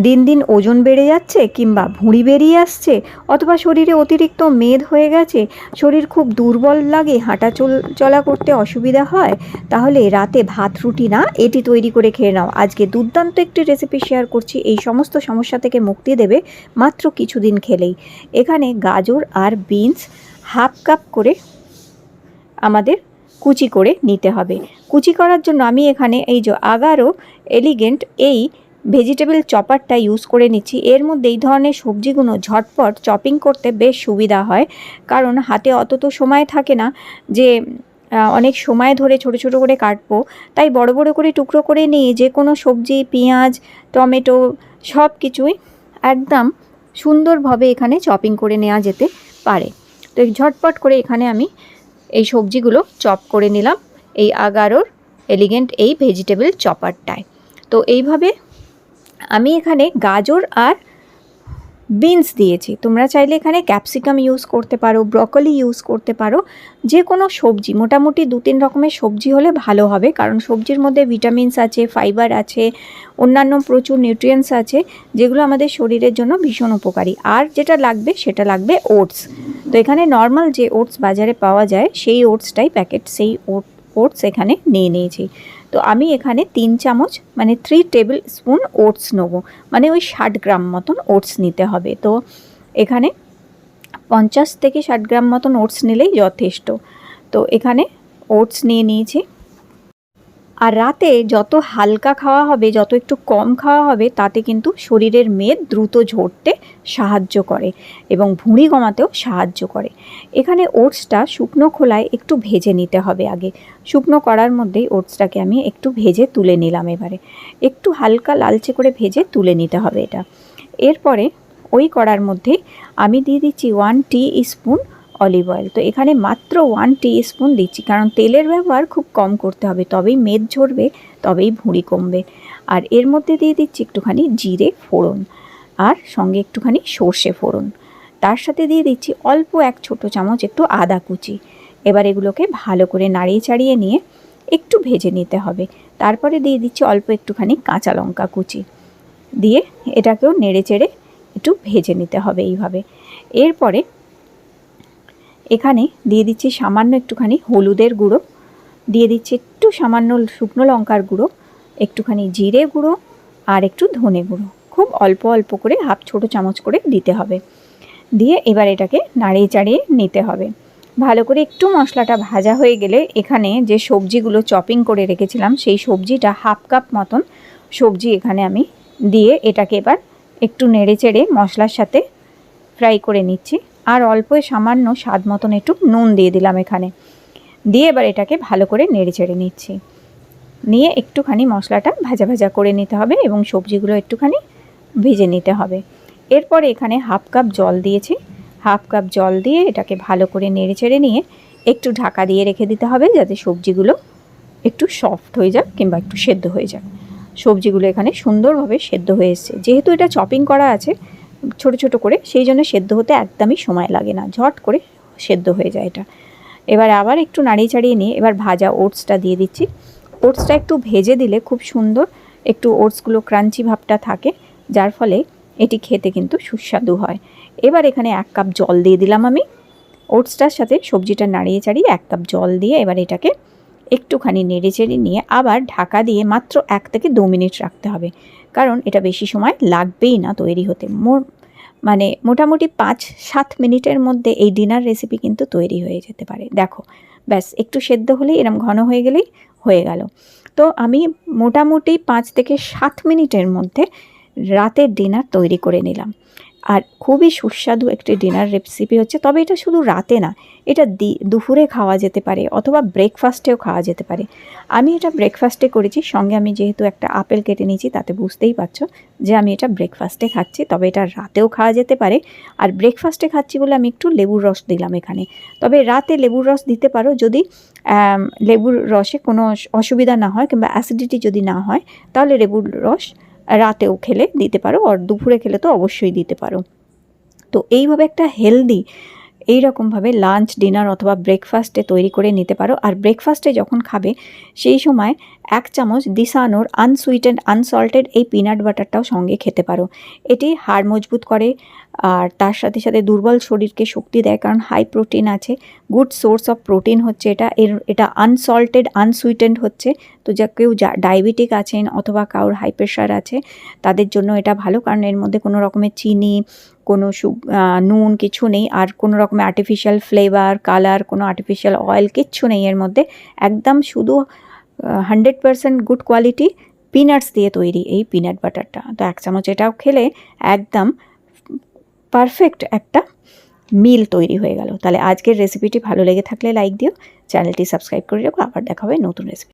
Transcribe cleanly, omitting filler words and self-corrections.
দিন দিন ওজন বেড়ে যাচ্ছে কিংবা ভুঁড়ি বেরিয়ে আসছে, অথবা শরীরে অতিরিক্ত মেদ হয়ে গেছে, শরীর খুব দুর্বল লাগে, হাঁটা চলা করতে অসুবিধা হয়, তাহলে রাতে ভাত রুটি না, এটি তৈরি করে খেয়ে নাও। আজকে দুর্দান্ত একটি রেসিপি শেয়ার করছি, এই সমস্ত সমস্যা থেকে মুক্তি দেবে মাত্র কিছুদিন খেলেই। এখানে গাজর আর বিনস হাফ কাপ করে আমাদের কুচি করে নিতে হবে। কুচি করার জন্য আমি এখানে এই যে আগারো এলিগেন্ট এই ভেজিটেবল চপারটা ইউজ করে নিচ্ছি। এর মধ্যে এই ধরনের সবজিগুলো ঝটপট চপিং করতে বেশ সুবিধা হয়, কারণ হাতে অত তো সময় থাকে না যে অনেক সময় ধরে ছোট ছোট করে কাটবো, তাই বড় বড় করে টুকরো করে নিয়ে যে কোনো সবজি, পেঁয়াজ, টমেটো সব কিছুই একদম সুন্দরভাবে এখানে চপিং করে নেওয়া যেতে পারে। তো ঝটপট করে এখানে আমি এই সবজিগুলো চপ করে নিলাম এই আগারোর এলিগেন্ট এই ভেজিটেবল চপারটায়। তো এইভাবে আমি এখানে গাজর আর বিনস দিয়েছি। তোমরা চাইলে এখানে ক্যাপসিকাম ইউজ করতে পারো, ব্রকলি ইউজ করতে পারো, যে কোনো সবজি, মোটামুটি 2-3 রকমের সবজি হলে ভালো হবে, কারণ সবজির মধ্যে ভিটামিনস আছে, ফাইবার আছে, অন্যান্য প্রচুর নিউট্রিয়েন্টস আছে, যেগুলো আমাদের শরীরের জন্য ভীষণ উপকারী। আর যেটা লাগবে সেটা লাগবে ওটস। তো এখানে নর্মাল যে ওটস বাজারে পাওয়া যায় সেই ওটসটাই প্যাকেট, সেই ওটস এখানে নিয়ে নিয়েছি। তো আমি এখানে 3 চামচ মানে 3 টেবিল স্পুন ওটস নেবো, মানে ওই 60 গ্রাম মতন ওটস নিতে হবে। তো এখানে 50 থেকে 60 গ্রাম মতন ওটস নিলেই যথেষ্ট। তো এখানে ওটস নিয়ে নিয়েছি। আর রাতে যত হালকা খাওয়া হবে, যত একটু কম খাওয়া হবে, তাতে কিন্তু শরীরের মেদ দ্রুত ঝরতে সাহায্য করে এবং ভুঁড়ি কমাতেও সাহায্য করে। এখানে ওটসটা শুকনো খোলায় একটু ভেজে নিতে হবে আগে। শুকনো করার মধ্যেই ওটসটাকে আমি একটু ভেজে তুলে নিলাম। এবারে একটু হালকা লালচে করে ভেজে তুলে নিতে হবে এটা। এরপরে ওই কড়ার মধ্যে আমি দিয়ে দিচ্ছি 1 টিস্পুন অলিভ অয়েল। তো এখানে মাত্র 1 টিস্পুন দিচ্ছি, কারণ তেলের ব্যবহার খুব কম করতে হবে, তবেই মেদ ঝরবে, তবেই ভুঁড়ি কমবে। আর এর মধ্যে দিয়ে দিচ্ছি একটুখানি জিরে ফোড়ন, আর সঙ্গে একটুখানি সর্ষে ফোড়ন। তার সাথে দিয়ে দিচ্ছি অল্প 1 ছোট চামচ একটু আদা কুচি। এবার এগুলোকে ভালো করে নাড়িয়ে চাড়িয়ে নিয়ে একটু ভেজে নিতে হবে। তারপরে দিয়ে দিচ্ছি অল্প একটুখানি কাঁচা লঙ্কা কুচি, দিয়ে এটাকেও নেড়ে চেড়ে একটু ভেজে নিতে হবে এইভাবে। এরপরে এখানে দিয়ে দিচ্ছি সামান্য একটুখানি হলুদের গুঁড়ো, দিয়ে দিচ্ছি একটু সামান্য শুকনো লঙ্কার গুঁড়ো, একটুখানি জিরে গুঁড়ো, আর একটু ধনে গুঁড়ো। খুব অল্প অল্প করে হাফ ছোটো চামচ করে দিতে হবে। দিয়ে এবার এটাকে নাড়িয়ে চাড়িয়ে নিতে হবে ভালো করে। একটু মশলাটা ভাজা হয়ে গেলে এখানে যে সবজিগুলো চপিং করে রেখেছিলাম, সেই সবজিটা হাফ কাপ মতন সবজি এখানে আমি দিয়ে এটাকে এবার একটু নেড়ে চেড়ে মশলার সাথে ফ্রাই করে নিচ্ছি। আর অল্প সামান্য স্বাদ মতন একটু নুন দিয়ে দিলাম এখানে, দিয়ে এবার এটাকে ভালো করে নেড়ে চেড়ে নিচ্ছি। নিয়ে একটুখানি মশলাটা ভাজা ভাজা করে নিতে হবে এবং সবজিগুলো একটুখানি ভেজে নিতে হবে। এরপরে এখানে হাফ কাপ জল দিয়েছি। হাফ কাপ জল দিয়ে এটাকে ভালো করে নেড়ে চেড়ে নিয়ে একটু ঢাকা দিয়ে রেখে দিতে হবে, যাতে সবজিগুলো একটু সফট হয়ে যাক কিংবা একটু সেদ্ধ হয়ে যাক। সবজিগুলো এখানে সুন্দরভাবে সেদ্ধ হয়ে এসছে, যেহেতু এটা চপিং করা আছে ছোট ছোট করে, সেই জন্য সেদ্ধ হতে একদমই সময় লাগে না, ঝট করে সেদ্ধ হয়ে যায় এটা। এবার আবার একটু নাড়িয়ে চাড়িয়ে নিয়ে এবার ভাজা ওটসটা দিয়ে দিচ্ছি। ওটসটা একটু ভেজে দিলে খুব সুন্দর একটু ওটসগুলো ক্রাঞ্চি ভাবটা থাকে, যার ফলে এটি খেতে কিন্তু সুস্বাদু হয়। এবার এখানে 1 কাপ জল দিয়ে দিলাম আমি। ওটসটার সাথে সবজিটা নাড়িয়ে চাড়িয়ে 1 কাপ জল দিয়ে এবার এটাকে একটুখানি নেড়ে চেড়ে নিয়ে আবার ঢাকা দিয়ে মাত্র 1 থেকে 2 মিনিট রাখতে হবে, কারণ এটা বেশি সময় লাগবেই না তৈরি হতে। মানে মোটামুটি 5-7 মিনিটের মধ্যে এই ডিনার রেসিপি কিন্তু তৈরি হয়ে যেতে পারে। দেখো, ব্যাস একটু সেদ্ধ হলেই, এরম ঘন হয়ে গেলেই হয়ে গেল। তো আমি মোটামুটি 5 থেকে 7 মিনিটের মধ্যে রাতের ডিনার তৈরি করে নিলাম। আর খুবই সুস্বাদু একটি ডিনার রেসিপি হচ্ছে। তবে এটা শুধু রাতে না, এটা দুপুরে খাওয়া যেতে পারে অথবা ব্রেকফাস্টেও খাওয়া যেতে পারে। আমি এটা ব্রেকফাস্টে করেছি, সঙ্গে আমি যেহেতু একটা আপেল কেটে নিয়েছি, তাতে বুঝতেই পারছো যে আমি এটা ব্রেকফাস্টে খাচ্ছি। তবে এটা রাতেও খাওয়া যেতে পারে। আর ব্রেকফাস্টে খাচ্ছি বলে আমি একটু লেবুর রস দিলাম এখানে। তবে রাতে লেবুর রস দিতে পারো যদি লেবুর রসে কোনো অসুবিধা না হয় কিংবা অ্যাসিডিটি যদি না হয়, তাহলে লেবুর রস রাতেও খেলে দিতে পারো, আর দুপুরে খেলে তো অবশ্যই দিতে পারো। তো এইভাবে একটা হেলদি এই রকমভাবে লাঞ্চ, ডিনার অথবা ব্রেকফাস্টে তৈরি করে নিতে পারো। আর ব্রেকফাস্টে যখন খাবে সেই সময় 1 চামচ দিশানোর আনসুইটেন্ড আনসল্টেড এই পিনাট বাটারটাও সঙ্গে খেতে পারো। এটি হাড় মজবুত করে আর তার সাথে সাথে দুর্বল শরীরকে শক্তি দেয়, কারণ হাই প্রোটিন আছে, গুড সোর্স অফ প্রোটিন হচ্ছে এটা আনসল্টেড আনসুইটেন্ড হচ্ছে। তো কেউ ডায়াবেটিক আছেন অথবা কারোর হাই প্রেশার আছে তাদের জন্য এটা ভালো, কারণ এর মধ্যে কোনো রকমের চিনি, কোনো নুন কিছু নেই, আর কোনো রকমের আর্টিফিশিয়াল ফ্লেভার, কালার, কোনো আর্টিফিশিয়াল অয়েল কিচ্ছু নেই এর মধ্যে। একদম শুধু 100% গুড কোয়ালিটি পিনাটস দিয়ে তৈরি এই পিনাট বাটারটা। তো 1 চামচ এটাও খেলে একদম পারফেক্ট একটা মিল তৈরি হয়ে গেল। তাহলে আজকের রেসিপিটি ভালো লেগে থাকলে লাইক দিও, চ্যানেলটি সাবস্ক্রাইব করে রাখো। আবার দেখা হবে নতুন রেসিপি।